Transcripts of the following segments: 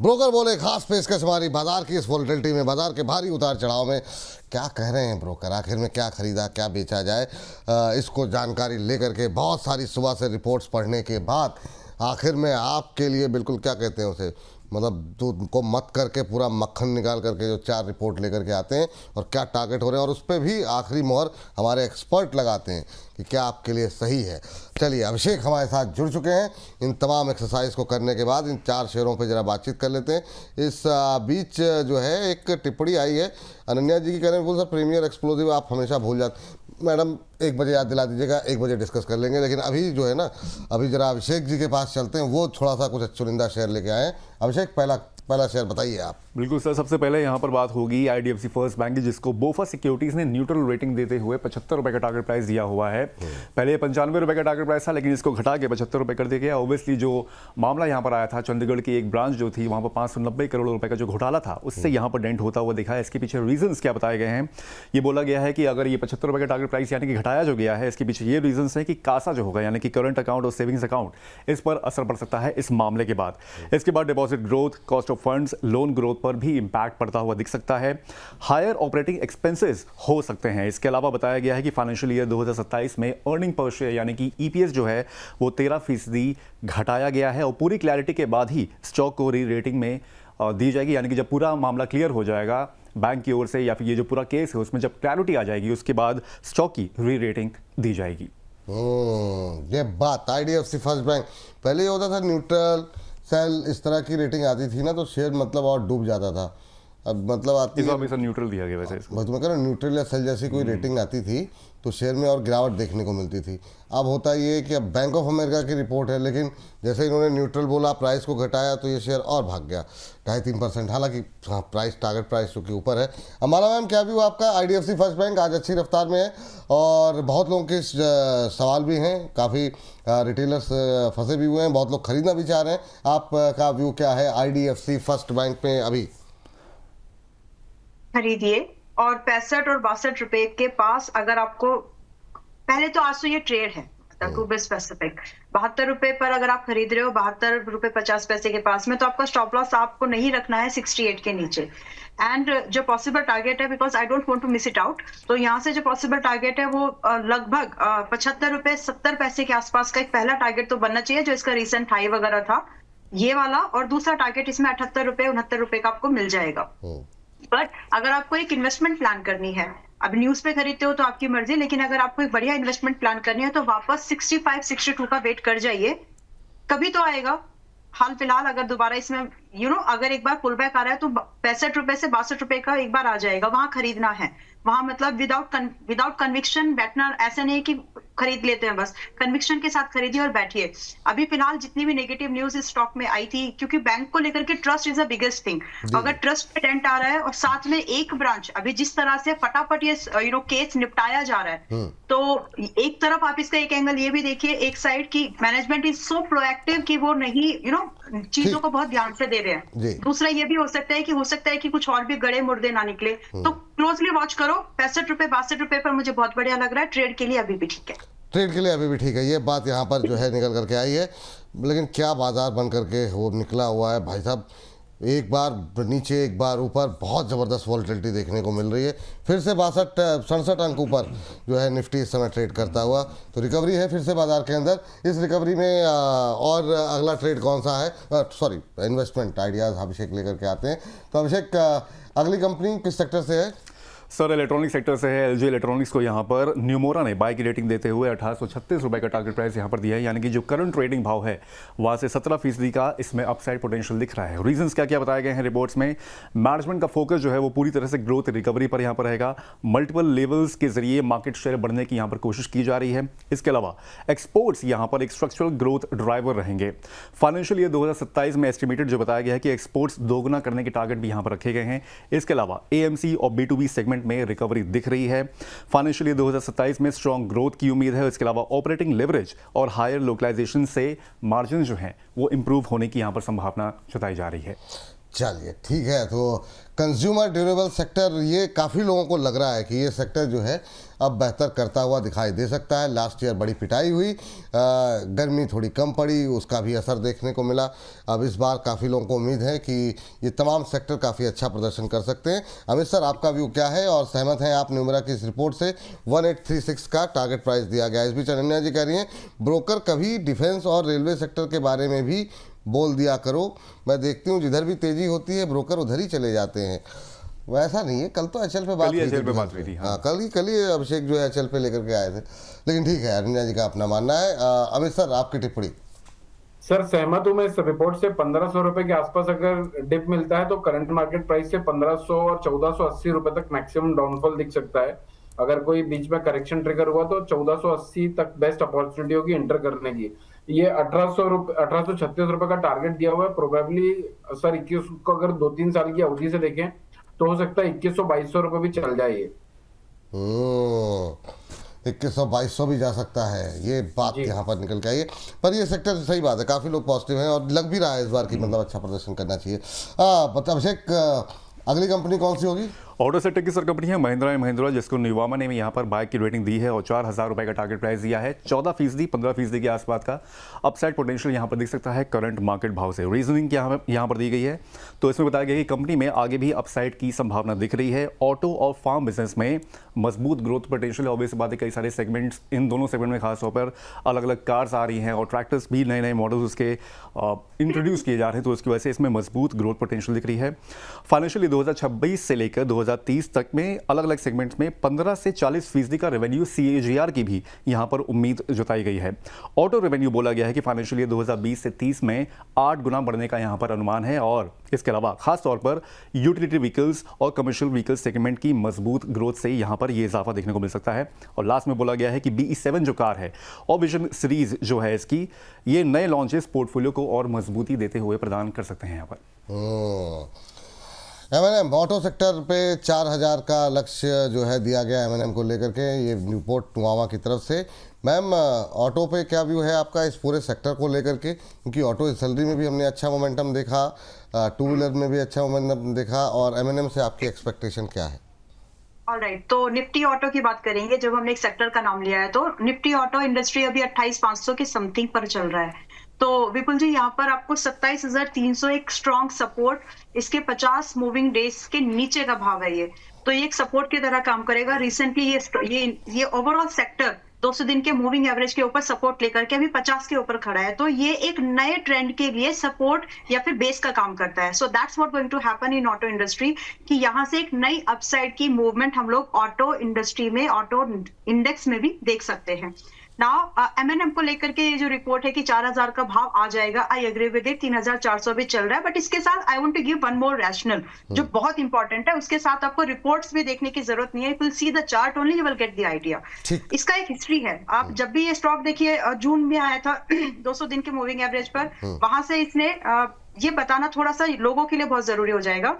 Broker बोले खास पेशकश हमारी बाजार की इस वोलेटिलिटी में, बाजार के भारी उतार चढ़ाव में। क्या कह रहे हैं ब्रोकर, आखिर में क्या खरीदा क्या बेचा जाए, इसको जानकारी लेकर के बहुत सारी सुबह से रिपोर्ट्स पढ़ने के बाद आखिर में आपके लिए बिल्कुल क्या कहते हैं उसे, मतलब दूध को मत करके पूरा मक्खन निकाल करके जो 4 रिपोर्ट लेकर के आते हैं और क्या टारगेट हो रहे हैं और उस पर भी आखिरी मोहर हमारे एक्सपर्ट लगाते हैं कि क्या आपके लिए सही है। चलिए अभिषेक हमारे साथ जुड़ चुके हैं। इन तमाम एक्सरसाइज को करने के बाद इन 4 शेयरों पे ज़रा बातचीत कर लेते हैं। इस बीच जो है एक टिप्पणी आई है अनन्या जी की, कह रहे हैं बोल सर प्रीमियर एक्सप्लोसिव आप हमेशा भूल जाते। मैडम 1 बजे याद दिला दीजिएगा, 1 बजे डिस्कस कर लेंगे। लेकिन अभी जो है ना, अभी जरा अभिषेक जी के पास चलते हैं, वो थोड़ा सा कुछ चुनिंदा शेयर लेके आए हैं। अभिषेक पहला शेयर बताइए आप। बिल्कुल सर, सबसे पहले यहाँ पर बात होगी आईडीएफसी फर्स्ट बैंक की, जिसको बोफा सिक्योरिटीज ने न्यूट्रल रेटिंग देते हुए 75 रुपए का टारगेट प्राइस दिया हुआ है। पहले 95 रुपए का टारगेट प्राइस था, लेकिन इसको घटा के 75 रुपए कर दिया गया। ऑब्वियसली जो मामला यहाँ पर आया था, चंडीगढ़ की एक ब्रांच जो थी, वहाँ पर 590 करोड़ रुपए का जो घोटाला था, उससे यहाँ पर डेंट होता हुआ दिखा है। इसके पीछे रीजन क्या बताए गए हैं, ये बोला गया है कि अगर ये 75 रुपए का टारगेट प्राइस यानी कि घटाया जो गया है, इसके पीछे ये रीजन है कि कासा जो होगा यानी कि करंट अकाउंट और सेविंग्स अकाउंट, इस पर असर पड़ सकता है इस मामले के बाद। इसके बाद deposit growth, cost of funds, loan growth पर भी इंपैक्ट पड़ता हुआ दिख सकता है। हायर ऑपरेटिंग एक्सपेंसेस हो सकते हैं। इसके अलावा बताया गया है कि फाइनेंशियल ईयर 2027 में अर्निंग पर शेयर यानी कि ईपीएस जो है वो 13% घटाया गया है और पूरी क्लैरिटी के बाद ही स्टॉक को री रेटिंग में दी जाएगी। यानी कि जब पूरा मामला क्लियर हो जाएगा बैंक की ओर से या फिर ये जो पूरा केस है उसमें जब क्लैरिटी आ जाएगी, उसके बाद स्टॉक की री रेटिंग दी जाएगी। ये बात आईडीएफसी फर्स्ट बैंक पहले ये होता था न्यूट्रल सेल, इस तरह की रेटिंग आती थी ना तो शेयर मतलब और डूब जाता था। अब मतलब आती है हमेशा न्यूट्रल दिया गया वैसे इसको। बस मैं कह रहा हूँ न्यूट्रल या सेल जैसी कोई रेटिंग आती थी तो शेयर में और गिरावट देखने को मिलती थी। अब होता ये कि अब बैंक ऑफ अमेरिका की रिपोर्ट है, लेकिन जैसे इन्होंने न्यूट्रल बोला, प्राइस को घटाया तो ये शेयर और भाग गया 2.5-3%। हालांकि हाँ, प्राइस टारगेट प्राइस जो कि ऊपर है। अमाला मैम क्या व्यू आपका? आईडीएफसी फर्स्ट बैंक आज अच्छी रफ्तार में है और बहुत लोगों के सवाल भी हैं, काफ़ी रिटेलर्स फंसे भी हुए हैं, बहुत लोग खरीदना भी चाह रहे हैं। आपका व्यू क्या है आईडीएफसी फर्स्ट बैंक में? अभी खरीदिए और 65 और 62 रुपए के पास अगर आपको, पहले तो आज तो ये ट्रेड है टू बी स्पेसिफिक, 72 रुपए पर अगर आप खरीद रहे हो 72 रुपए 50 पैसे के पास में, तो आपका स्टॉप लॉस आपको नहीं रखना है 68 के नीचे। एंड जो पॉसिबल टारगेट है, because I don't want to miss it out, तो यहाँ से जो पॉसिबल टारगेट है वो लगभग 75 रुपए 70 पैसे के आसपास का एक पहला टारगेट तो बनना चाहिए, जो इसका रिसेंट हाई वगैरह था ये वाला, और दूसरा टारगेट इसमें 78 रुपए 69 रुपए का आपको मिल जाएगा। बट अगर आपको एक इन्वेस्टमेंट प्लान करनी है, अब न्यूज पे खरीदते हो तो आपकी मर्जी, लेकिन अगर आपको एक बढ़िया इन्वेस्टमेंट प्लान करनी है तो वापस 65-62 का वेट कर जाइए, कभी तो आएगा। हाल फिलहाल अगर दोबारा इसमें अगर एक बार पुल बैक आ रहा है तो 65 रुपए से 62 रुपए का एक बार आ जाएगा, वहां खरीदना है। वहां मतलब विदाउट कन्विक्शन बैठना, ऐसा नहीं कि खरीद लेते हैं बस, कन्विक्शन के साथ खरीदिए और बैठिए। अभी फिलहाल जितनी भी नेगेटिव न्यूज इस स्टॉक में आई थी, क्योंकि बैंक को लेकर के trust is the biggest thing, अगर ट्रस्ट पे डेंट आ रहा है और साथ में एक ब्रांच अभी जिस तरह से फटाफट ये केस निपटाया जा रहा है, तो एक तरफ आप इसका एक एंगल ये भी देखिए, एक साइड की मैनेजमेंट इज सो प्रोएक्टिव कि वो नहीं चीजों को बहुत ध्यान से दे रहे हैं। दूसरा ये भी हो सकता है कि कुछ और भी गड़े मुर्दे ना निकले, तो क्लोजली वॉच करो। 65 रुपए 62 रुपए पर मुझे बहुत बढ़िया लग रहा है, ट्रेड के लिए अभी भी ठीक है। ट्रेड के लिए अभी भी ठीक है, ये बात यहाँ पर जो है निकल करके आई है। लेकिन क्या बाजार बन करके वो निकला हुआ है भाई साहब, एक बार नीचे एक बार ऊपर, बहुत ज़बरदस्त वॉलेटिलिटी देखने को मिल रही है। फिर से 67 अंक ऊपर जो है निफ्टी इस समय ट्रेड करता हुआ, तो रिकवरी है फिर से बाजार के अंदर। इस रिकवरी में और अगला ट्रेड कौन सा है, सॉरी इन्वेस्टमेंट आइडियाज़ अभिषेक लेकर के आते हैं। तो अभिषेक अगली कंपनी किस सेक्टर से है? सर इलेक्ट्रॉनिक सेक्टर से है। एलजी इलेक्ट्रॉनिक्स को यहाँ पर न्यूमोरा ने बाय की रेटिंग देते हुए 1836 रुपए का टारगेट प्राइस यहाँ पर दिया है, यानी कि जो करंट ट्रेडिंग भाव है वहाँ से 17% का इसमें अपसाइड पोटेंशियल दिख रहा है। रीजंस क्या क्या बताए गए हैं रिपोर्ट्स में? मैनेजमेंट का फोकस जो है वो पूरी तरह से ग्रोथ रिकवरी पर यहाँ पर रहेगा। मल्टीपल लेवल्स के जरिए मार्केट शेयर बढ़ने की यहाँ पर कोशिश की जा रही है। इसके अलावा एक्सपोर्ट्स यहाँ पर एक स्ट्रक्चरल ग्रोथ ड्राइवर रहेंगे। फाइनेंशियल ईयर 2027 में एस्टिमेटेड जो बताया गया है कि एक्सपोर्ट्स दोगुना करने के टारगेट भी यहाँ पर रखे गए हैं। इसके अलावा एएमसी और B2B सेगमेंट में रिकवरी दिख रही है। फाइनेंशियल ईयर 2027 में स्ट्रॉन्ग ग्रोथ की उम्मीद है। इसके अलावा ऑपरेटिंग लेवरेज और हायर लोकलाइजेशन से मार्जिन जो है वो इंप्रूव होने की यहां पर संभावना जताई जा रही है। चलिए ठीक है। तो कंज्यूमर ड्यूरेबल सेक्टर, ये काफ़ी लोगों को लग रहा है कि ये सेक्टर जो है अब बेहतर करता हुआ दिखाई दे सकता है। लास्ट ईयर बड़ी पिटाई हुई, गर्मी थोड़ी कम पड़ी, उसका भी असर देखने को मिला। अब इस बार काफ़ी लोगों को उम्मीद है कि ये तमाम सेक्टर काफ़ी अच्छा प्रदर्शन कर सकते हैं। अमित सर, आपका व्यू क्या है और सहमत हैं आप न्यूमरा की इस रिपोर्ट से? 1836 का टारगेट प्राइस दिया गया। इस बीच अनन्या जी कह रही हैं ब्रोकर कभी डिफेंस और रेलवे सेक्टर के बारे में भी बोल दिया करो, मैं देखती हूँ जिधर भी तेजी होती है ब्रोकर उधर ही चले जाते हैं। वैसा नहीं है, कल तो एचएल पे बात हुई थी। हाँ, कल ही अभिषेक जो है एचएल पे लेकर के आए थे। लेकिन ठीक है, अरविंद जी का अपना मानना है। अमित सर, आपकी टिप्पणी? सर सहमत हूं मैं इस रिपोर्ट से। 1500 रुपए के आसपास अगर डिप मिलता है तो करंट मार्केट प्राइस से 1500 और 1480 रुपए तक मैक्सिमम डाउनफॉल दिख सकता है। अगर कोई बीच में करेक्शन ट्रिगर हुआ तो 1480 तक बेस्ट अपॉर्चुनिटी होगी एंटर करने की। ये 1836 रुपए का टारगेट दिया हुआ है। प्रोबेबली सर 21 को अगर 2-3 साल की अवधि से देखें तो हो सकता है 2100-2200 रुपए भी चल जाए। ये 2100-2200 भी जा सकता है, ये बात यहाँ पर निकल के आई है। पर ये सेक्टर सही बात है, काफ़ी लोग पॉजिटिव हैं और लग भी रहा है इस बार की मतलब अच्छा प्रदर्शन करना चाहिए। अभिषेक, अगली कंपनी कौन सी होगी? ऑटो सेक्टर की सर कंपनी है महिंद्रा एंड महिंद्रा, जिसको निवामा ने यहाँ पर बाइक की रेटिंग दी है और 4000 रुपए का टारगेट प्राइस दिया है। 14%, 15% के आसपास का अपसाइड पोटेंशियल यहाँ पर दिख सकता है करंट मार्केट भाव से। रीजनिंग यहाँ पर दी गई है, तो इसमें बताया गया कि कंपनी में आगे भी अपसाइड की संभावना दिख रही है। ऑटो और फार्म बिजनेस में मजबूत ग्रोथ पोटेंशियल, ऑब्वियस बात है, कई सारे सेगमेंट्स, इन दोनों सेगमेंट में खासतौर पर अलग अलग कार्स आ रही हैं और ट्रैक्टर्स भी नए नए मॉडल्स उसके इंट्रोड्यूस किए जा रहे हैं, तो उसकी वजह से इसमें मजबूत ग्रोथ पोटेंशियल दिख रही है। फाइनेंशियली 2026 से लेकर 2030 तक में अलग अलग सेगमेंट्स में 15 से 40% का रेवेन्यू CAGR की भी यहां पर उम्मीद जताई गई है। ऑटो रेवेन्यू बोला गया है कि फाइनेंशियल ईयर 2020 से 30 में 8 गुना बढ़ने का यहां पर अनुमान है और इसके अलावा खास तौर पर यूटिलिटी व्हीकल्स और कमर्शियल व्हीकल्स सेगमेंट की मजबूत ग्रोथ से यहां पर यह इजाफा देखने को मिल सकता है। और लास्ट में बोला गया है कि BE7 जो कार है और विजन सीरीज जो है इसकी, ये नए लॉन्चेस पोर्टफोलियो को और मजबूती देते हुए प्रदान कर सकते हैं यहाँ पर। M&M ऑटो सेक्टर पे 4000 का लक्ष्य जो है दिया गया M&M को लेकर के, ये रिपोर्ट नवामा की तरफ से। मैम, ऑटो पे क्या व्यू है आपका इस पूरे सेक्टर को लेकर के? क्योंकि ऑटो सैलरी में भी हमने अच्छा मोमेंटम देखा, टू व्हीलर में भी अच्छा मोमेंटम देखा, और M&M से आपकी एक्सपेक्टेशन क्या है? ऑलराइट, तो निफ्टी ऑटो की बात करेंगे। जब हमने एक सेक्टर का नाम लिया है तो निफ्टी ऑटो इंडस्ट्री अभी 28500 के समथिंग पर चल रहा है। तो विपुल जी, यहाँ पर आपको 27300 एक स्ट्रॉन्ग सपोर्ट, इसके 50 मूविंग डेज के नीचे का भाव है ये, तो ये एक सपोर्ट की तरह काम करेगा। रिसेंटली ये ओवरऑल सेक्टर 200 दिन के मूविंग एवरेज के ऊपर सपोर्ट लेकर के अभी 50 के ऊपर खड़ा है, तो ये एक नए ट्रेंड के लिए सपोर्ट या फिर बेस का काम करता है। So that's what going to happen in auto industry, कि यहाँ से एक नई अपसाइड की मूवमेंट हम लोग ऑटो इंडस्ट्री में, ऑटो इंडेक्स में भी देख सकते हैं। नाउ M&M को लेकर के ये जो रिपोर्ट है कि 4000 का भाव आ जाएगा, आई एग्री विद इट। 3400 भी चल रहा है, बट इसके साथ I want to give one more rational जो बहुत इंपॉर्टेंट है। उसके साथ आपको रिपोर्ट्स भी देखने की जरूरत नहीं है, you will see the chart only, you will get the idea. इसका एक हिस्ट्री है। आप जब भी ये स्टॉक देखिए, जून में आया था 200 दिन के मूविंग एवरेज पर, वहां से इसने ये बताना थोड़ा सा लोगों के लिए बहुत जरूरी हो जाएगा।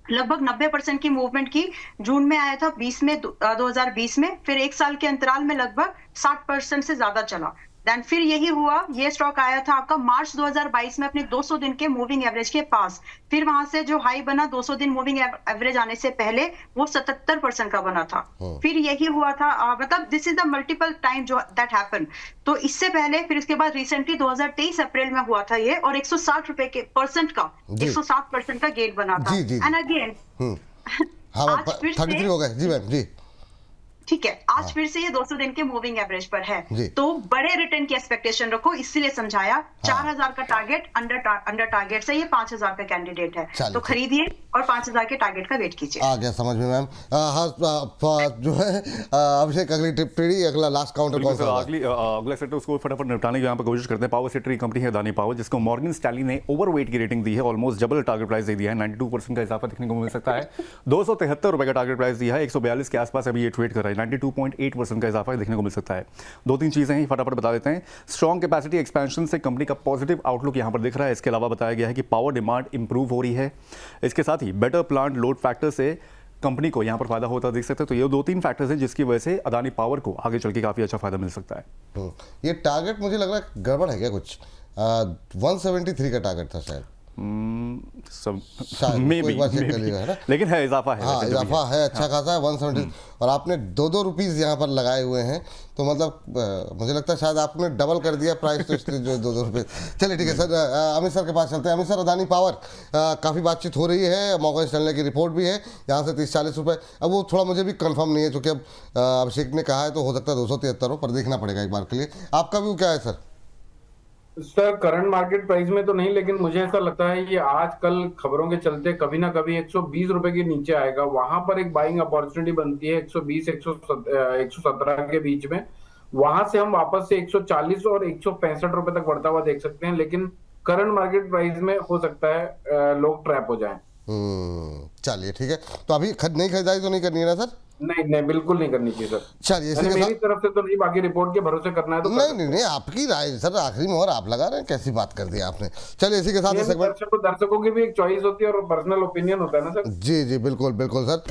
लगभग 90% की मूवमेंट की जून में आया था 2020 में, फिर एक साल के अंतराल में लगभग 60% से ज्यादा चला। देन फिर यही हुआ, ये स्टॉक आया था आपका मार्च 2022 में अपने 200 दिन के मूविंग एवरेज के पास, फिर वहां से जो हाई बना 200 दिन मूविंग एवरेज आने से पहले वो 77% का बना था। फिर यही हुआ था, मतलब this is the multiple time जो दैट हैपन। तो इससे पहले फिर उसके बाद रिसेंटली 2023 अप्रैल में हुआ था ये, और 160 रुपए के परसेंट का 107% का गेन बना था। एंड अगेन आज फिर 33 हो गए। जी मैम, जी ठीक है, आज फिर से ये 200 दिन के मूविंग एवरेज पर है, तो बड़े रिटर्न की एक्सपेक्टेशन रखो, इसीलिए समझाया। 4000 का टारगेट अंडर टारगेट से ये 5000 का कैंडिडेट है, तो खरीदिए और 5000 के टारगेट का वेट कीजिए। आ गया समझ में मैम। जो है अभिषेक, अगली टिप्पणी, अगला लास्ट काउंटर कौन सा? अगला सेक्टर उसको फटाफट निपटाने की यहाँ पर कोशिश करते हैं। पावर सेक्टर की कंपनी है अदानी पावर, जिसको मॉर्गन स्टैनली ने ओवरवेट की रेटिंग दी है, ऑलमोस्ट डबल टारगेट प्राइस दे दिया है। 92% का इजाफा देखने को मिल सकता है। 273 रुपए का टारगेट प्राइस दिया है, 142 के आसपास अभी ये ट्रेड कर रहा है। 92.8% का इजाफा देखने को मिल सकता है। दो तीन चीजें हैं, फटाफट बता देते हैं। स्ट्रॉन्ग कैपेसिटी एक्सपेंशन से कंपनी का पॉजिटिव आउटलुक यहां पर दिख रहा है। इसके अलावा बताया गया है कि पावर डिमांड इंप्रूव हो रही है। इसके साथ ही बेटर प्लांट लोड फैक्टर से कंपनी को यहां पर फायदा होता देख सकते हैं। तो ये दो तीन फैक्टर्स हैं जिसकी वजह से अदानी पावर को आगे चल के काफी अच्छा फायदा मिल सकता है। ये टारगेट मुझे लग रहा है गड़बड़ है क्या कुछ? 173 का टारगेट था शायद। सब शायद मे कोई बात चेक कर लीजिएगा, है ना? लेकिन है इजाफा है हाँ वैसे जो भी इजाफा है अच्छा खासा है 170 और आपने 2-2 रुपीज़ यहाँ पर लगाए हुए हैं तो मतलब मुझे लगता है शायद आपने डबल कर दिया प्राइस तो इसलिए जो 2-2 रुपये। चलिए ठीक है सर, अमित सर के पास चलते हैं। अमित सर, अदानी पावर काफ़ी बातचीत हो रही है, मॉर्गन स्टैनले की रिपोर्ट भी है यहाँ से 30-40 रुपये। अब वो थोड़ा मुझे भी कंफर्म नहीं है क्योंकि अब अभिषेक ने कहा है तो हो सकता है 273 हो, पर देखना पड़ेगा एक बार के लिए। आपका व्यू क्या है sir? Sir current market price में तो नहीं, लेकिन मुझे ऐसा लगता है कि आजकल खबरों के चलते कभी ना कभी 120 रुपए के नीचे आएगा, वहां पर एक बाइंग अपॉर्चुनिटी बनती है 120 117 के बीच में। वहां से हम वापस से 140 और 165 रुपए तक बढ़ता हुआ देख सकते हैं, लेकिन करंट मार्केट प्राइस में हो सकता है लोग ट्रैप हो जाएं। चलिए ठीक है, तो अभी नहीं खरीदारी तो नहीं करनी है ना सर? नहीं नहीं, बिल्कुल नहीं करनी चाहिए सर। चलिए इसी के मेरी साथ तरफ से तो नहीं, बाकी रिपोर्ट के भरोसे करना है तो नहीं, आपकी राय सर, आखिरी मोहर आप लगा रहे हैं, कैसी बात कर दी आपने। चलिए इसी के साथ दर्शकों की भी एक चॉइस होती है और पर्सनल ओपिनियन होता है ना सर। जी बिल्कुल बिल्कुल सर।